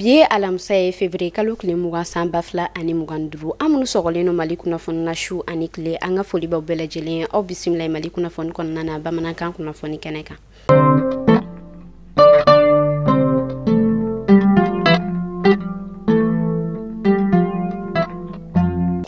Biye alamisa ye février kalo tile 20 san 2025 amunu sɔgɔlen Mali kunnafoni na su ani tile an ka foli b'aw bɛɛ lajɛlen aw bisimila Mali kunnafoni kɔnɔna na bamanankan kunnafoni kɛnɛ kan.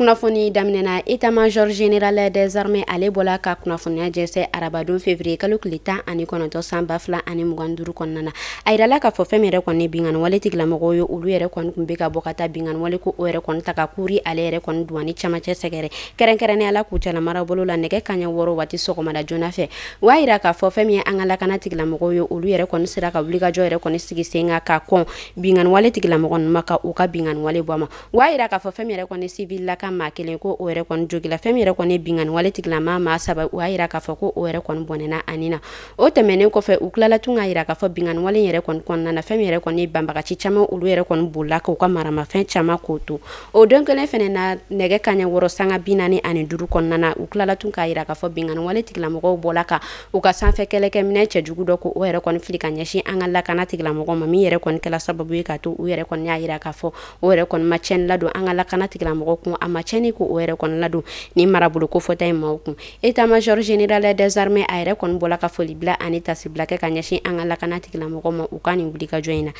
Kunnafoni daminɛna état-major général des armées ale bɔla ka kunnafoniya jɛsɛ arabadon février kalo tile 19 san 2025 kɔnɔna na a yirala k'a fɔ fɛn min yɛrɛ kɔni bingani wale tigilamɔgɔw ye olu yɛrɛ kɔni kun bɛ ka bɔ ka taa bingani wale ko o yɛrɛ kɔni ta ka kuri ale yɛrɛ kɔni duwani camancɛ sɛgɛrɛ kɛrɛnkɛrɛnnenya la Kucala marabolo la nɛgɛ kaɲɛ 6 waati sɔgɔmada joona fɛ wa yira k'a fɔ fɛn min ye an ka lakana tigilamɔgɔw ye olu yɛrɛ kɔni sera ka wulikajɔ yɛrɛ kɔni sigi sen kan ka kɔn bingani wale tigilamɔgɔ ninnu ma ka u ka bingani wale bɔ ma wa yira k'a fɔ fɛn min yɛrɛ kɔni civil la ka maa kelen ko o yɛrɛ kɔni jogila fɛn min yɛrɛ kɔni bingani wale tigilama maa saba u y'a yira k'a fɔ ko o yɛrɛ kɔni bɔnɛna ani na o tɛmɛnen kɔfɛ u tilala tun k'a yira k'a fɔ bingani wale yɛrɛ kɔni kɔnɔna na fɛn min yɛrɛ kɔni banbagaci caman olu yɛrɛ kɔni bolila k'u ka maramafɛn caman k'o to o don kelen fɛnɛ na nɛgɛ kaɲɛ 6 sanga 45 kɔnɔna na u tilala tun k'a yira k'a fɔ bingani wale tigilamɔgɔw bɔla ka u ka sanfɛ kɛlɛkɛminɛ cɛjugu dɔ ko o yɛrɛ kɔni fili ka ɲɛsin an ka lakana tigilamɔgɔw ma min yɛrɛ kɔni kɛla sababu ye k'a to u yɛrɛ kɔni y'a yira k'a fɔ o yɛrɛ kɔni ma cɛnni ladon an ka lakana tigilamɔgɔw kun a ma cɛnni ko o yɛrɛ kɔni ladon ni marabolo ko fɔta in maaw kun état-major général des armées a yɛrɛ kɔni bɔla ka foli bila ani tasibila kɛ ka ɲɛsin an ka lakana tigilamɔgɔw ma u ka nin wulikajɔ in na.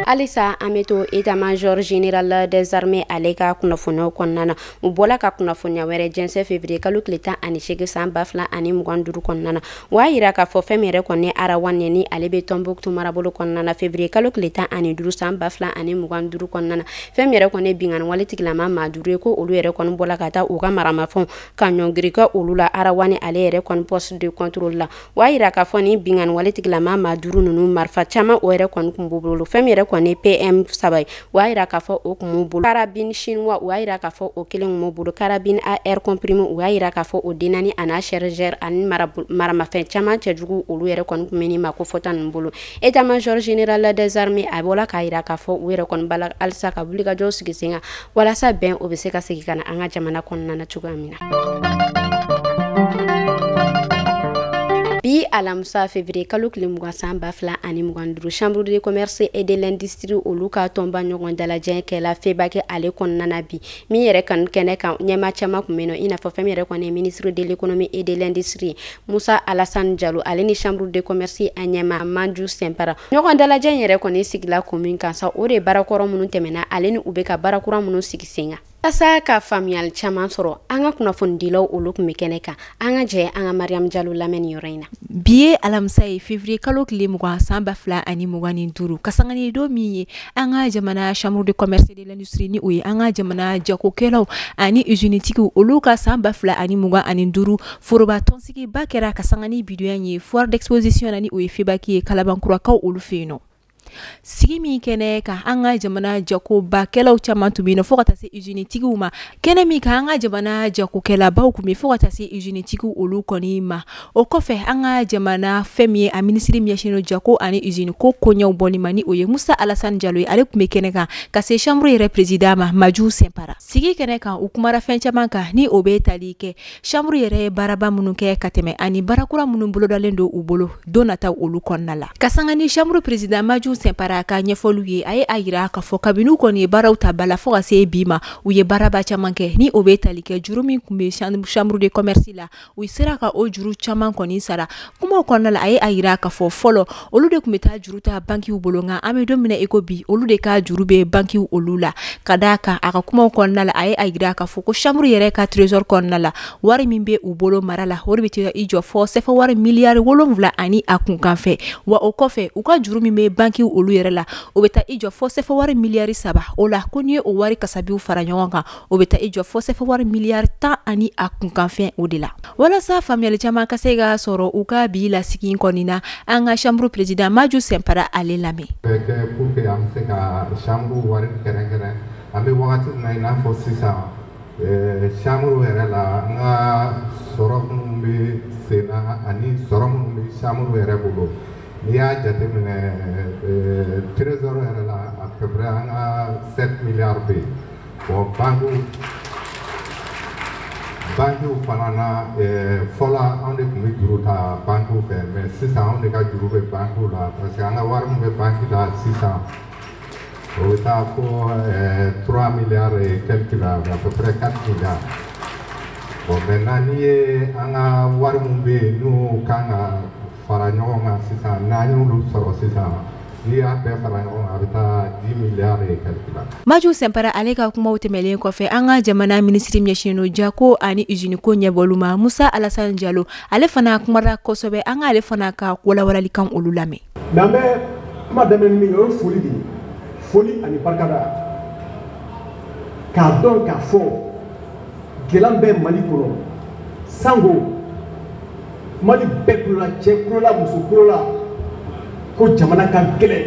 Alisa an bɛ to état-major général des armées ale ka kunnafoniyaw kɔnɔna na u bɔla ka kunnafoniya wɛrɛ jɛnsɛ février kalo tile 18 san 2025 kɔnɔna na wa yira k'a fɔ fɛn min yɛrɛ kɔni arawan ni ale bɛ Tombouctou marabolo kɔnɔna na février kalo tile 15 san 2025 kɔnɔna na fɛn min yɛrɛ kɔni bingani wale tigilama maa duuru ye ko olu yɛrɛ kɔni bɔla ka taa u ka maramafɛnw ka ɲɔngirika olu la arawani ale yɛrɛ kɔni poste de contrôle la wa yira k'a fɔ ni bingani wale tigilama maa duuru ninnu marifa caman o yɛrɛ kɔni kun b'u bolo fɛn min yɛrɛ kɔni PM saba ye o y'a yira k'a fɔ o kun b'u bolo carabine chinois o y'a yira k'a fɔ o kelen kun b'u bolo carabine AR comprimé o y'a yira k'a fɔ o denani a n'a chargeur ani maramafɛn caman cɛjugu olu yɛrɛ kɔni kun bɛ ni ma ko fɔta ninnu bolo état-major général des armées a bɔla k'a yira k'a fɔ u yɛrɛ kɔni bala halisa ka wulikajɔw sigi sen kan walasa bɛn o bɛ se ka segin ka na an ka jamana kɔnɔna na cogoya min na. Bi alamisa février kalo tile 20 san 2025 chambre de commerce et de l'industrie olu ka tɔnba ɲɔgɔn dalajɛ kɛla feba kɛ ale kɔnɔna na bi min yɛrɛ kan kɛnɛ kan ɲɛma caman kun bɛ yen i n'a fɔ fɛn min yɛrɛ kɔni ministre de l'économie et de l'industrie Musa Alassane Diallo ale ni chambre de commerce a ɲɛma Manju Sempara ɲɔgɔn dalajɛ yɛrɛ kɔni sigila commune kan sa o de baarakɔrɔ minnu tɛmɛna ale ni u bɛ ka baarakura minnu sigi sen kan asa ka faamuyali caman sɔrɔ an ka kunnafonidilaw olu kun bɛ kɛnɛ kan an ka jɛ an ka Mariam Diallo lamɛn ni yɔrɔ in na. Biye alamisa ye février kalo tile 20 san 2025 kasangani do min ye an ka jamana chambre de commerce et de l'industrie ni o ye an ka jamana jagokɛlaw ani usine-tigiw olu ka san 2025 foroba tɔnsigi ba kɛra kasangani bidoya ye foire d'exposition na ni o ye febaki ye kalabankurakaw olu fɛ yen nɔ. Sigi min kɛnɛ ka an ka jamana jakobakɛlaw caman tun bɛ yen fo ka taa se usine-tigiw ma kɛnɛ min ka an ka jamana jagokɛlabaw kun bɛ fo ka taa se usine-tigiw olu kɔni ma o kɔfɛ an ka jamana fɛn min ye a ministre min ɲɛsinnen jako ani usine ko koɲɛw bɔli ma ni o ye Musa Alassane Diallo ye ale kun bɛ kɛnɛ kan ka se chambre yɛrɛ président ma Maju Sempara sigi kɛnɛ kan u kumara fɛn caman kan ni o bɛ tali kɛ chambre yɛrɛ ye baaraba minnu kɛ ka tɛmɛ ani baarakura minnu bolodalen don u bolo don nataw olu kɔnɔna la ka sanga ni chambre président Maju Sempara ka ɲɛfɔliw ye a ye a yira k'a fɔ kabini u kɔni ye baaraw ta bala fo ka se bi ma u ye baaraba caman kɛ ni o bɛ tali kɛ juru min kun bɛ chambre de commerce la u sera ka o juru caman kɔni sara kumaw kɔnɔna la a ye a yira k'a fɔ fɔlɔ olu de kun bɛ taa juru ta bankiw bolo nka an bɛ don min na i ko bi olu de ka juru bɛ bankiw olu la ka d'a kan a ka kumaw kɔnɔna la a ye a yira k'a fɔ ko chambre yɛrɛ ka trésor kɔnɔna la wari min bɛ u bolo mara la o de bɛ taa i jɔ fɔ sɛfɛ wari miliyari 7 ani a kunkanfɛ wa o kɔfɛ u ka juru min bɛ bankiw olu yɛrɛ la o bɛ taa i jɔ fɔ sɛfɛ wari miliyari 3 o la ko ni ye o wari kasabiw fara ɲɔgɔn kan o bɛ taa i jɔ fɔ sɛfɛ wari miliyari 10 ani a kunkanfɛn o de la walasa faamuyali caman ka se ka sɔrɔ u ka bi lasigi kɔni na an ka chambre président Maju Sempara ale lamɛn. Pour que an bɛ se ka chambre wari kɛrɛnkɛrɛn an bɛ wagati min na i n'a fɔ sisan chambre yɛrɛ la an ka sɔrɔ minnu bɛ sen na ani sɔrɔ minnu bɛ chambre yɛrɛ bolo n'i y'a jateminɛ trésor yɛrɛ la à peu près an ka 7 milliards bɛ yen bon banquiw fana na fɔla anw de tun bɛ juru ta banquiw fɛ mais sisan anw de ka juru bɛ banquiw la parce que an ka wari min bɛ banque la sisan o bɛ taa fo 3 milliards et quelques la à peu près 4 milliards. Bon maintenant n'i ye an ka wari min bɛ yen n'u kan ka fara ɲɔgɔn kan sisan n'an y'olu sɔrɔ sisan n'i y'a bɛɛ fara ɲɔgɔn kan a bɛ taa 10 milliards et quelques la. Maju Sɛnpara ale ka kumaw tɛmɛlen kɔfɛ an ka jamana minisiri ɲɛsinnen jako ani usine ko ɲɛbɔlu ma Musa Alassane Diallo ale fana kumara kosɛbɛ an ka ale fana ka walawalalikan olu lamɛn. Mais an bɛ kuma daminɛ min o ye foli de ye, foli ani barikada k'a dɔn k'a fɔ gɛlɛya bɛ Mali kɔnɔ sango Mali bɛɛ kulola cɛ kulola muso kulola ko jamana ka gɛlɛn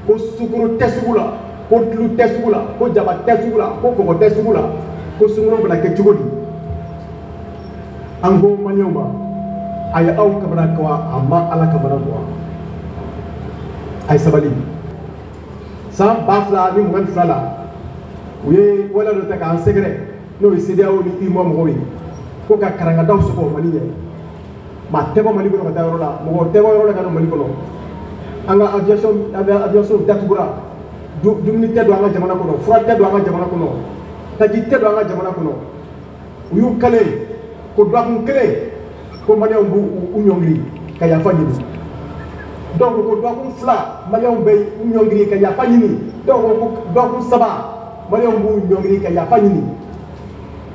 ko sukaro tɛ sugu la ko tulu tɛ sugu la ko jaba tɛ sugu la ko kɔgɔ tɛ sugu la ko sunkalo bɛna kɛ cogo di an ko maliyɛnw ma a ye aw kamana gan a ma Ala kamana gan a ye sabali san 2022 la u ye wale dɔ ta k'an sɛgɛrɛ n'o ye CEDEAO ni UEMOA mɔgɔw ye ko ka karangadaw sɔgɔ Mali ɲɛ maa tɛ bɔ Mali kɔnɔ ka taa yɔrɔ la mɔgɔ tɛ bɔ yɔrɔ la ka na Mali kɔnɔ an ka aviation datugura dumuni tɛ don an ka jamana kɔnɔ fura tɛ don an ka jamana kɔnɔ taji tɛ don an ka jamana kɔnɔ u y'u kale ko dɔgɔkun kelen ko maliyɛnw b'u ɲɔngiri ka yafa ɲini donc ko dɔgɔkun 2 maliyɛnw bɛ u ɲɔngiri ka yafa ɲini donc ko dɔgɔkun 3 maliyɛnw b'u ɲɔngiri ka yafa ɲini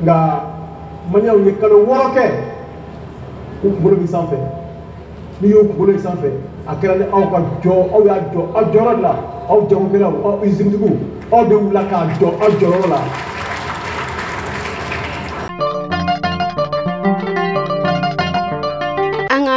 nka maliyɛnw ye kalo 6 kɛ u kunkolo bɛ sanfɛ n'i y'o kunkolo ye sanfɛ a kɛra ni aw ka jɔ aw y'a jɔ aw jɔyɔrɔ de la aw jagokɛlaw aw usine-tigiw aw de wulila k'a jɔ aw jɔyɔrɔ la.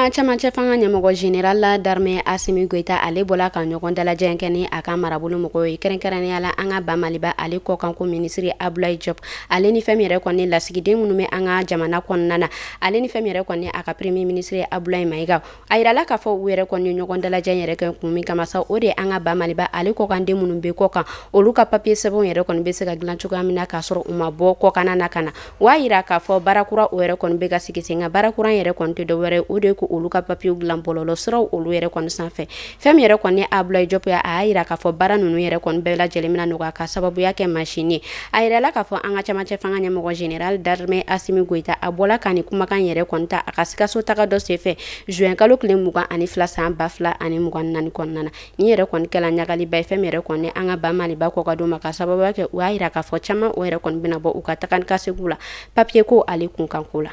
Camancɛ fanga ɲɛmɔgɔ général la d'armée Asimi Goïta ale bɔla ka ɲɔgɔn dalajɛ kɛ ni a ka marabolo mɔgɔw ye kɛrɛnkɛrɛnnenya la an ka ba Maliba ale kɔkan ko ministre Abdoulaye Diop ale ni fɛn min yɛrɛ kɔni lasigiden minnu bɛ an ka jamana kɔnɔna na ale ni fɛn min yɛrɛ kɔni a ka premier ministre Abdoulaye Maïga a yirala k'a fɔ u yɛrɛ kɔni ɲɔgɔn dalajɛ yɛrɛ kɛ kun min kama sa o de an ka ba Maliba ale kɔkan den minnu bɛ kɔkan olu ka papier sɛbɛnw yɛrɛ kɔni bɛ se ka dilan cogoya min na k'a sɔrɔ u ma bɔ kɔkanna na ka na o y'a yira k'a fɔ barakura o yɛrɛ kɔni bɛ ka sigi sen nka barakura yɛrɛ kɔni tɛ dɔwɛrɛ o de ko olu ka papier dilan bɔlɔlɔ siraw olu yɛrɛ kɔni sanfɛ fɛn min yɛrɛ kɔni Abdoulaye Diop a y'a yira k'a fɔ baara ninnu yɛrɛ kɔni bɛɛ lajɛlen bɛna nɔgɔya ka sababuya kɛ machine ye a yirala k'a fɔ an ka camancɛ fanga ɲɛmɔgɔ général d'armée Asimi Goïta a bɔla ka nin kumakan yɛrɛ kɔni ta a ka sikaso taga dɔ senfɛ juin kalo tile 22 san 2024 kɔnɔna na ni yɛrɛ kɔni kɛla ɲagaliba ye fɛn min yɛrɛ kɔni an ka ba Maliba kɔkadon ma ka sababuya kɛ u y'a yira k'a fɔ caman o yɛrɛ kɔni bɛna bɔ u ka taga ni ka segiw la papier ko ale kunkanko la.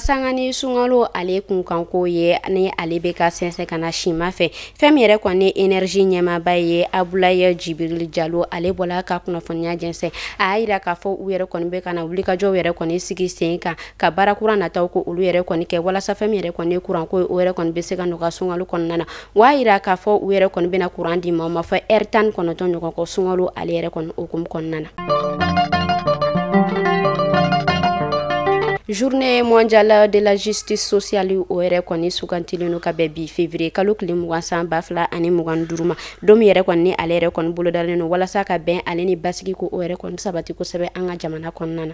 Sangani sunkalo ale kunkanko ye ni ale bɛ ka sɛnsɛn ka na sima fɛ fɛn min yɛrɛ kɔni énergie ɲɛmaaba ye Abdoulaye Djibril Diallo ale bɔla ka kunnafoniya jɛnsɛn a y'a yira k'a fɔ u yɛrɛ kɔni bɛ ka na wulikajɔw yɛrɛ kɔni sigi sen kan ka baara kura nataw ko olu yɛrɛ kɔni kɛ walasa fɛn min yɛrɛ kɔni ye kuranko ye o yɛrɛ kɔni bɛ se ka nɔgɔya sunkalo kɔnɔna na wa a yira k'a fɔ u yɛrɛ kɔni bɛna kuran di maaw ma fɔ heure 19 ɲɔgɔn kɔ sunkalo ale yɛrɛ kɔni hukumu kɔnɔna na. Journée mondiale de la justice sociale o yɛrɛ kɔni sugantilen no ka bɛn bi février kalo tile 20 san 2025 ma don min yɛrɛ kɔni ale yɛrɛ kɔni bolodalen no walasa ka bɛn ale ni basigi ko o yɛrɛ kɔni sabati kosɛbɛ an ka jamana kɔnɔna na.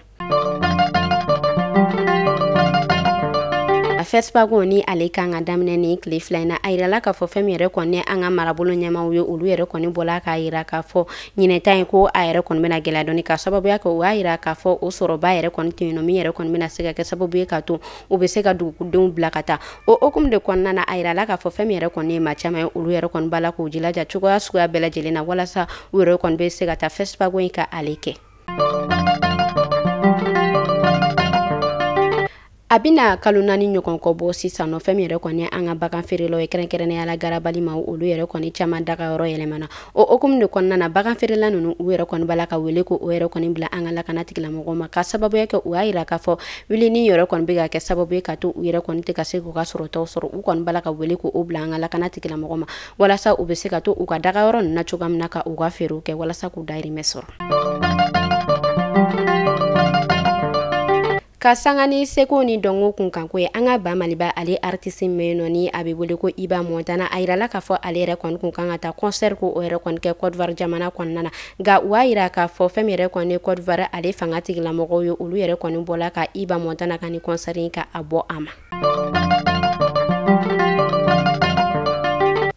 A FESPACO ni ale kan ka daminɛ ni tile 2 in na a yirala k'a fɔ fɛn min yɛrɛ kɔni an ka marabolo ɲɛmaw ye olu yɛrɛ kɔni bɔla k'a yira k'a fɔ ɲinɛta in ko a yɛrɛ kɔni bɛna gɛlɛya dɔɔni ka sababuya kɛ o y'a yira k'a fɔ o sɔrɔba yɛrɛ kɔni tɛ yen nɔ min yɛrɛ kɔni bɛna se ka kɛ sababu ye k'a to u bɛ se ka dugudenw bila ka taa o hukumu de kɔnɔna na a yirala k'a fɔ fɛn min yɛrɛ kɔni ye maa caman ye olu yɛrɛ kɔni b'a la k'u jilaja cogoya suguya bɛɛ lajɛlen na walasa u yɛrɛ kɔni bɛ se ka taa FESPACO in ka ale kɛ. A bɛna kalo 4 ɲɔgɔn kɔ bɔ sisan nɔ fɛn min yɛrɛ kɔni an ka bagan feerelaw ye kɛrɛnkɛrɛnnenya la garabali ma olu yɛrɛ kɔni caman dagayɔrɔ yɛlɛmana o hukumu de kɔnɔna na bagan feerela ninnu u yɛrɛ kɔni b'a la ka wele ko o yɛrɛ kɔni bila an ka lakana tigilamɔgɔw ma ka sababuya kɛ u y'a yira k'a fɔ wilini yɛrɛ kɔni bɛ ka kɛ sababu ye ka to u yɛrɛ kɔni tɛ ka se k'u ka sɔrɔtaw sɔrɔ u kɔni b'a la ka wele ko o bila an ka lakana tigilamɔgɔw ma walasa u bɛ se ka to u ka dagayɔrɔ ninnu na cogoya min na ka u ka feerew kɛ walasa k'u dahirimɛ sɔrɔ. ka sangani seko ni dongo kunkanko ye an ka ba maliba ale artiste meno ni a bɛ wele ko Iba Montana a yirala k'a fɔ ale yɛrɛ kɔni kun kan ka taa concert ko o yɛrɛ kɔni kɛ Côte d'Ivoire jamana kɔnɔna na nka u y'a yira k'a fɔ fɛn min yɛrɛ kɔni ye Côte d'Ivoire ale fanga tigilamɔgɔw ye olu yɛrɛ kɔni bɔla ka Iba Montana ka ni concert in ka a bɔ a ma.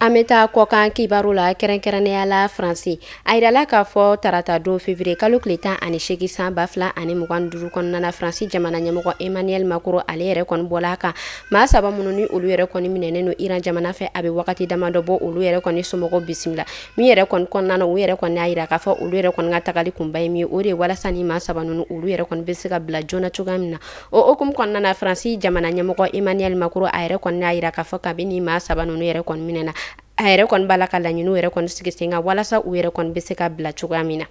An bɛ taa kɔkan kibaru la kɛrɛnkɛrɛnnenya la Faransi a yirala k'a fɔ tarata don février kalo tile 18 san 2025 kɔnɔna na Faransi jamana ɲɛmɔgɔ Emmanuel Macron ale yɛrɛ kɔni bɔla a kan maa saba minnu ni olu yɛrɛ kɔni minɛnen don Iran jamana fɛ a bɛ wagati damadɔ bɔ olu yɛrɛ kɔni somɔgɔw bisimila min yɛrɛ kɔni kɔnɔna na u yɛrɛ kɔni y'a yira k'a fɔ olu yɛrɛ kɔni ka tagali kunba ye min ye o de ye walasa ni maa saba ninnu olu yɛrɛ kɔni bɛ se ka bila joona cogoya min na o hukumu kɔnɔna na Faransi jamana ɲɛmɔgɔ Emmanuel Macron a yɛrɛ kɔni y'a yira k'a fɔ kabini maa saba ninnu yɛrɛ kɔni minɛna a yɛrɛ kɔni b'a la ka laɲiniw yɛrɛ kɔni sigi sen kan walasa u yɛrɛ kɔni bɛ se ka bila cogoya min na.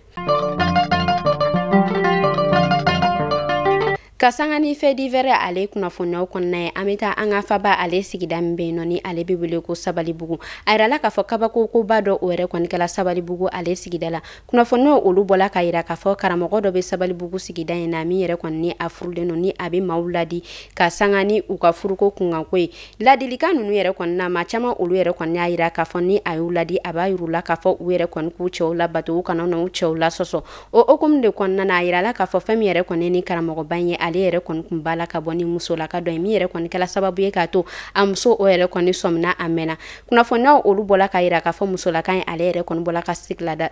Ka sanga ni fait divers ale kunnafoniyaw kɔnɔna ye an bɛ taa an ka faba ale sigida min bɛ yen nɔ ni ale bɛ wele ko Sabalibugu a yirala k'a fɔ kabakokoba dɔ o yɛrɛ kɔni kɛla Sabalibugu ale sigida la kunnafoniyaw olu bɔla k'a yira k'a fɔ karamɔgɔ dɔ bɛ Sabalibugu sigida in na min yɛrɛ kɔni ni a furulen don ni a bɛ maaw ladi ka sanga ni u ka furuko kunkanko ye ladilikan ninnu yɛrɛ kɔni na maa caman olu yɛrɛ kɔni y'a yira k'a fɔ ni a y'u ladi a b'a yir'u la k'a fɔ u yɛrɛ kɔni k'u cɛw labato u kana na u cɛw lasɔsɔ o hukumu de kɔnɔna na a yirala k'a fɔ fɛn min yɛrɛ kɔni ni karamɔgɔba in ye ale yɛrɛ kɔni kun b'a la ka bɔ ni musolaka dɔ ye min yɛrɛ kɔni kɛla sababu ye k'a to a muso o yɛrɛ kɔni sɔmina a mɛnna kunnafoniyaw olu bɔla k'a yira k'a fɔ musolaka in ale yɛrɛ kɔni bɔla ka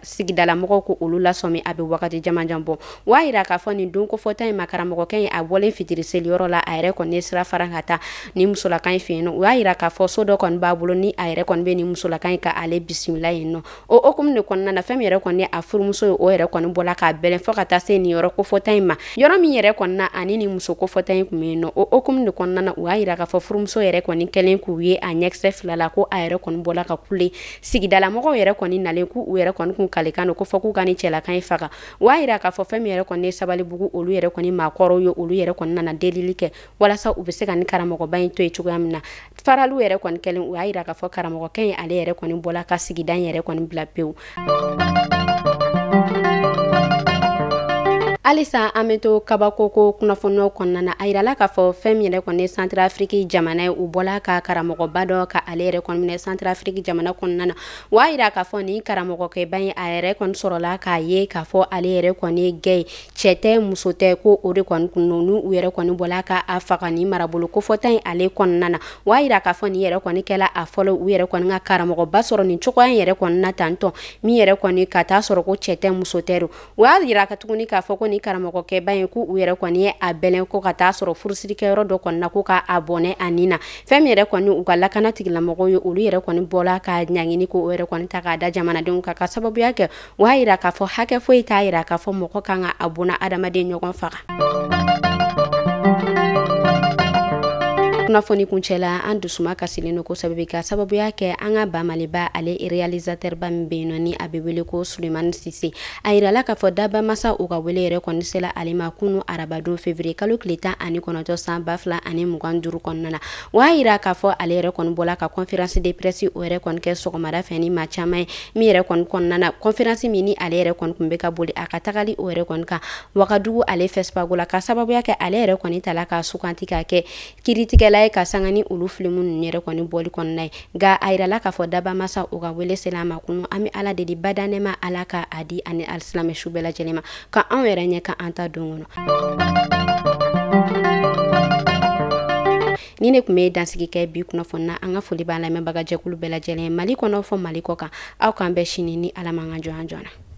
sigidalamɔgɔw ko olu lasɔmi a bɛ wagati jamanjan bɔ o y'a yira k'a fɔ nin don kofɔta in ma karamɔgɔkɛ in a bɔlen fitiri seliyɔrɔ la a yɛrɛ kɔni ye sira fara ka taa ni musolaka in fɛ yen nɔ o y'a yira k'a fɔ so dɔ kɔni b'a bolo ni a yɛrɛ kɔni bɛ ni musolaka in ka ale bisimila yen nɔ o hukumu de kɔnɔna na fɛn min yɛrɛ kɔni a furumuso ye o yɛrɛ kɔni bɔla k'a bɛlɛn fɔ ka taa se nin yɔrɔ kofɔta in ma yɔrɔ min yɛrɛ kɔni na ani ni muso kofɔta in kun bɛ yen nɔ o hukumu de kɔnɔna na u y'a yira k'a fɔ furumuso yɛrɛ kɔni kɛlen k'u ye a ɲɛkisɛ fila la ko a yɛrɛ kɔni bɔla ka kule sigidalamɔgɔw yɛrɛ kɔni nalen k'u yɛrɛ kɔni kun kalekan don ko fɔ k'u ka ni cɛlakan in faga u y'a yira k'a fɔ fɛn min yɛrɛ kɔni ye Sabalibugu olu yɛrɛ kɔni maakɔrɔw ye olu yɛrɛ kɔni nana delili kɛ walasa u bɛ se ka ni karamɔgɔba in to yen cogoya min na faraliw yɛrɛ kɔni kɛlen u y'a yira k'a fɔ karamɔgɔkɛ in ale yɛrɛ kɔni bɔla ka sigida in yɛrɛ kɔni bila pewu. Halisa an bɛ to kabakoko kunnafoniyaw kɔnɔna na a yirala k'a fɔ fɛn min yɛrɛ kɔni ye Centrafrique jamana ye u bɔla ka karamɔgɔba dɔ ka ale yɛrɛ kɔni minɛ Centrafrique jamana kɔnɔna na o y'a yira k'a fɔ nin karamɔgɔkɛba in a yɛrɛ kɔni sɔrɔla k'a ye k'a fɔ ale yɛrɛ kɔni ye gay cɛ tɛ muso tɛ ko o de kɔni kun don n'u yɛrɛ kɔni bɔla ka a faga ni marabolo kofɔta in ale kɔnɔna na o y'a yira k'a fɔ nin yɛrɛ kɔni kɛla a fɔlɔ u yɛrɛ kɔni ka karamɔgɔba sɔrɔ nin cogoya in yɛrɛ kɔni na tantɔ min yɛrɛ kɔni ka taa sɔrɔ ko cɛ tɛ muso tɛ do o y'a yira ka tuguni k'a fɔ ko ni karamɔgɔkɛba in ko u yɛrɛ kɔni ye a bɛlɛn ko ka taa sɔrɔ furusirikɛyɔrɔ dɔ kɔni na ko ka a bɔnɛ a nin na fɛn min yɛrɛ kɔni u ka lakana tigilamɔgɔw ye olu yɛrɛ kɔni bɔla ka ɲaŋini ko o yɛrɛ kɔni ta k'a da jamanadenw kan ka sababuya kɛ o y'a yira k'a fɔ hakɛ foyi t'a yira k'a fɔ mɔgɔ kan ka a bonna adamaden ɲɔgɔn faga. Kunnafoni kuncɛla an dusuma kasilen don kosɛbɛ ka sababuya kɛ an ka ba maliba ale réalisateur ba min bɛ yen nɔ ni a bɛ wele ko Sulemani Sise a yirala k'a fɔ daba masa u ka wele yɛrɛ kɔni sela ale ma kunu arabadon février kalo tile 19 san 2025 kɔnɔna na o y'a yira k'a fɔ ale yɛrɛ kɔni bɔla ka conférence de presse o yɛrɛ kɔni kɛ sɔgɔmada fɛ ni maa caman ye min yɛrɛ kɔni kɔnɔna na conférence min ni ale yɛrɛ kɔni kun bɛ ka boli a ka tagali o yɛrɛ kɔni kan Wagadugu ale Fespago la ka sababuya kɛ ale yɛrɛ kɔni tala ka suganti ka kɛ kiritigɛla ye ka sanga ni olu filimu ninnu yɛrɛ kɔni bɔli kɔnɔna ye nka a yirala k'a fɔ daba masa u ka wele sela a ma kunu an bɛ ala deli badanɛ ma ala ka a di ani alisilamɛ su bɛɛ lajɛlen ma ka anw yɛrɛ ɲɛ ka an ta don kɔnɔ. Ni ne kun bɛ dansigi kɛ bi kunnafoni na an ka foli b'a lamɛnbaga jɛkulu bɛɛ lajɛlen Mali kɔnɔ fɔ Mali kɔ kan aw k'an bɛɛ sini ni ala man ka jɔ an jɔna.